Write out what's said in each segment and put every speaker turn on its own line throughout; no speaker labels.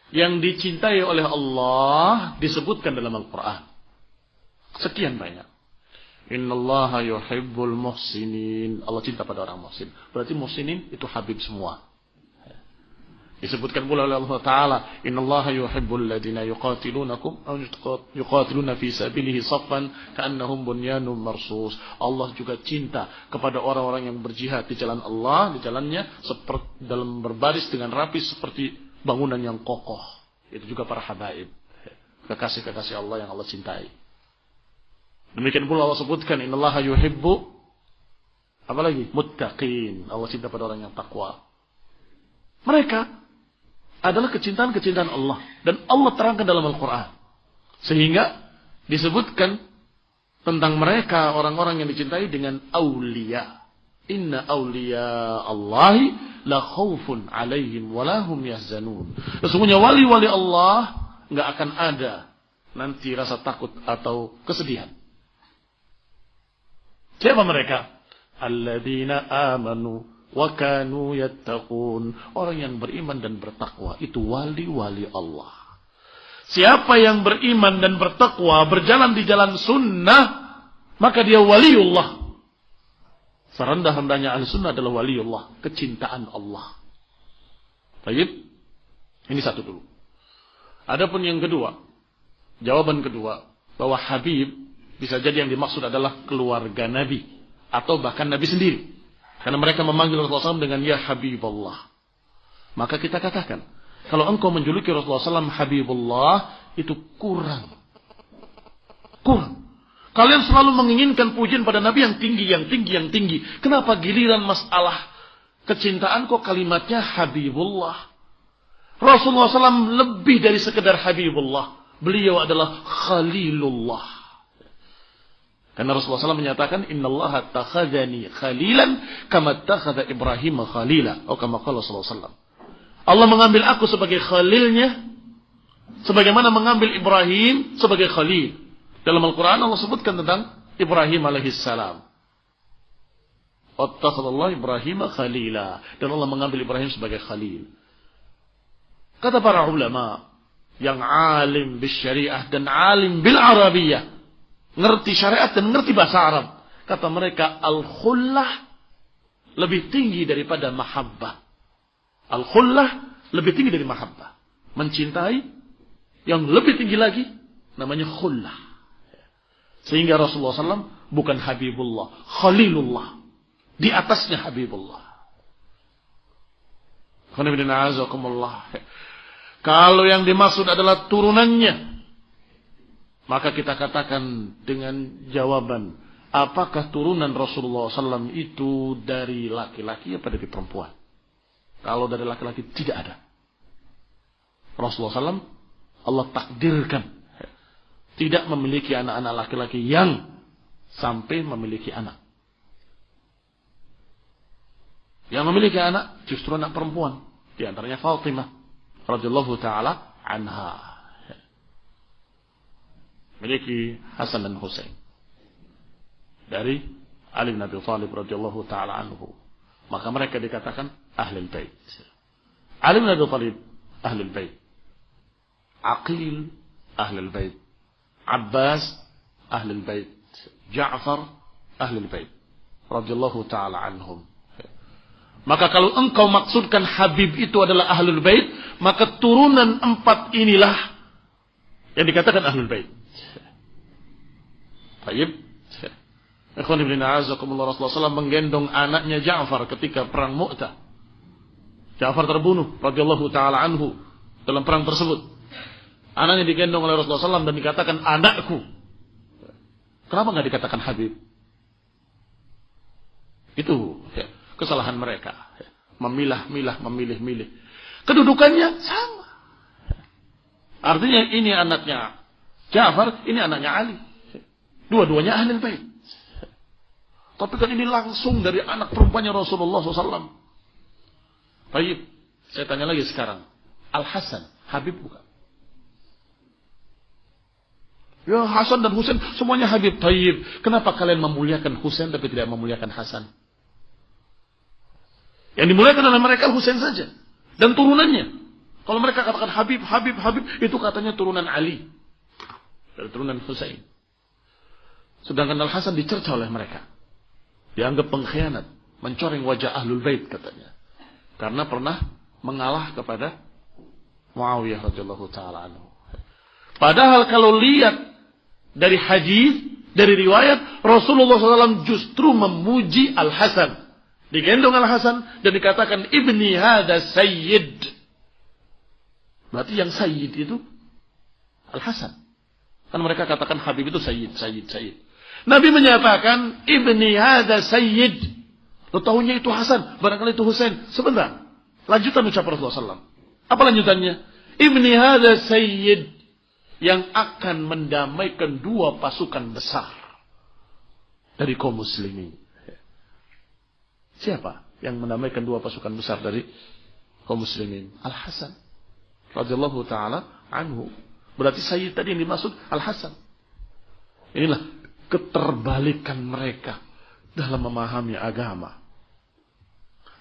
Yang dicintai oleh Allah disebutkan dalam Al-Quran. Sekian banyak. Innallaha yuhibbul muhsinin. Allah cinta pada orang muhsin. Berarti muhsinin itu habib semua. Disebutkan pula oleh Allah Ta'ala, Innallaha yuhibbul ladina yuqatiluna fi sabilihi saffan ka'annahum bunyanun marsus. Allah juga cinta kepada orang-orang yang berjihad di jalan Allah, di jalannya dalam berbaris dengan rapi seperti bangunan yang kokoh. Itu juga para habaib, kekasih-kekasih Allah yang Allah cintai. Demikian pula Allah sebutkan, Innallaha yuhibbu apa lagi? Muttaqin. Allah cinta pada orang yang takwa. Mereka adalah kecintaan-kecintaan Allah. Dan Allah terangkan dalam Al-Quran. Sehingga disebutkan tentang mereka, orang-orang yang dicintai dengan awliya. Inna awliya Allahi la khawfun alaihim walahum yahzanun. Sesungguhnya wali-wali Allah nggak akan ada nanti rasa takut atau kesedihan. Siapa mereka? Alladzina amanu wa kanu yattaqun. Orang yang beriman dan bertakwa itu wali-wali Allah. Siapa yang beriman dan bertakwa, berjalan di jalan sunnah, maka dia waliullah. Serendah-rendahnya ahli sunnah adalah waliullah, kecintaan Allah. Baik, ini satu dulu. Adapun yang kedua, jawaban kedua, bahwa Habib bisa jadi yang dimaksud adalah keluarga Nabi atau bahkan Nabi sendiri. Karena mereka memanggil Rasulullah SAW dengan ya Habibullah. Maka kita katakan, kalau engkau menjuluki Rasulullah SAW Habibullah, itu kurang. Kalian selalu menginginkan pujian pada Nabi yang tinggi, yang tinggi, yang tinggi. Kenapa giliran masalah kecintaan kok kalimatnya Habibullah? Rasulullah SAW lebih dari sekedar Habibullah. Beliau adalah Khalilullah. Karena Rasulullah SAW menyatakan, Innallaha takhadhani khalilan kama takhadha Ibrahim khalila. Atau kama qala Rasulullah SAW. Allah mengambil aku sebagai khalilnya, sebagaimana mengambil Ibrahim sebagai khalil. Dalam Al-Quran Allah sebutkan tentang Ibrahim alaihissalam. Wattakhadallahu Ibrahim khalila. Dan Allah mengambil Ibrahim sebagai khalil. Kata para ulama, yang alim bil syariah dan alim bil arabiyah, ngerti syariat dan ngerti bahasa Arab. Kata mereka, al-khullah lebih tinggi daripada mahabbah. Al-khullah lebih tinggi dari mahabbah. Mencintai yang lebih tinggi lagi namanya khullah. Sehingga Rasulullah SAW bukan Habibullah, Khalilullah. Di atasnya Habibullah. Kalau yang dimaksud adalah turunannya, maka kita katakan dengan jawaban, apakah turunan Rasulullah SAW itu dari laki-laki atau dari perempuan? Kalau dari laki-laki tidak ada. Rasulullah SAW Allah takdirkan tidak memiliki anak-anak laki-laki yang sampai memiliki anak. Yang memiliki anak justru anak perempuan. Di antaranya Fatimah radhiyallahu taala anha. Memiliki Hasan dan Husain dari Ali bin Abi Thalib radhiyallahu taala anhu. Maka mereka dikatakan Ahlul Bait. Ali bin Abi Thalib Ahlul Bait. Aqil Ahlul Bait. Abbas Ahlul Bait. Ja'far Ahlul Bait radhiyallahu taala anhum. Maka kalau engkau maksudkan Habib itu adalah Ahlul Bait, maka turunan 4 inilah yang dikatakan Ahlul Bait. Baik. Ikhwan ibn a'azakumullah, Rasulullah SAW menggendong anaknya Ja'far ketika perang Mu'tah. Ja'far terbunuh radhiyallahu taala anhu dalam perang tersebut. Anaknya digendong oleh Rasulullah SAW dan dikatakan anakku. Kenapa enggak dikatakan Habib? Itu kesalahan mereka. Memilah-milah, memilih-milih. Kedudukannya sama. Artinya ini anaknya Ja'far, ini anaknya Ali. Dua-duanya Ahlul Bait. Tapi kan ini langsung dari anak perempuannya Rasulullah SAW. Baik, saya tanya lagi sekarang. Al-Hasan, Habib bukan? Ya Hasan dan Husain semuanya Habib. Baik, kenapa kalian memuliakan Husain tapi tidak memuliakan Hasan? Yang dimuliakan oleh mereka Husain saja. Dan turunannya. Kalau mereka katakan Habib, Habib, Habib, itu katanya turunan Ali. Dari turunan Husain. Sedangkan Al-Hasan dicerca oleh mereka. Dianggap pengkhianat. Mencoreng wajah Ahlul Bait katanya. Karena pernah mengalah kepada Muawiyah radhiyallahu ta'ala anhu. Padahal kalau lihat dari hadis, dari riwayat, Rasulullah SAW justru memuji Al-Hasan. Digendong Al-Hasan dan dikatakan ibni hada sayyid. Berarti yang sayyid itu Al-Hasan. Kan mereka katakan Habib itu sayyid, sayyid, sayyid. Nabi menyatakan ibni hada sayyid. Lo tahunya itu Hasan, barangkali itu Husain. Sebentar. Lanjutan ucapan Rasulullah SAW. Apa lanjutannya? Ibni hada sayyid. Yang akan mendamaikan dua pasukan besar. Dari kaum muslimin. Siapa yang mendamaikan dua pasukan besar dari kaum muslimin? Al-Hasan. Radhiyallahu ta'ala anhu. Berarti sayyid tadi yang dimaksud Al-Hasan. Inilah keterbalikan mereka dalam memahami agama.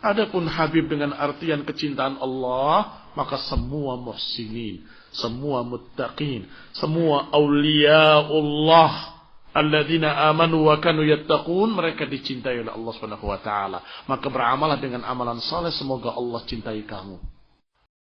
Adapun Habib dengan artian kecintaan Allah, maka semua muhsinin, semua muttaqin, semua awliyaullah alladzina amanu wa kanu yattaqun, mereka dicintai oleh Allah Subhanahu wa taala. Maka beramalah dengan amalan saleh, semoga Allah cintai kamu.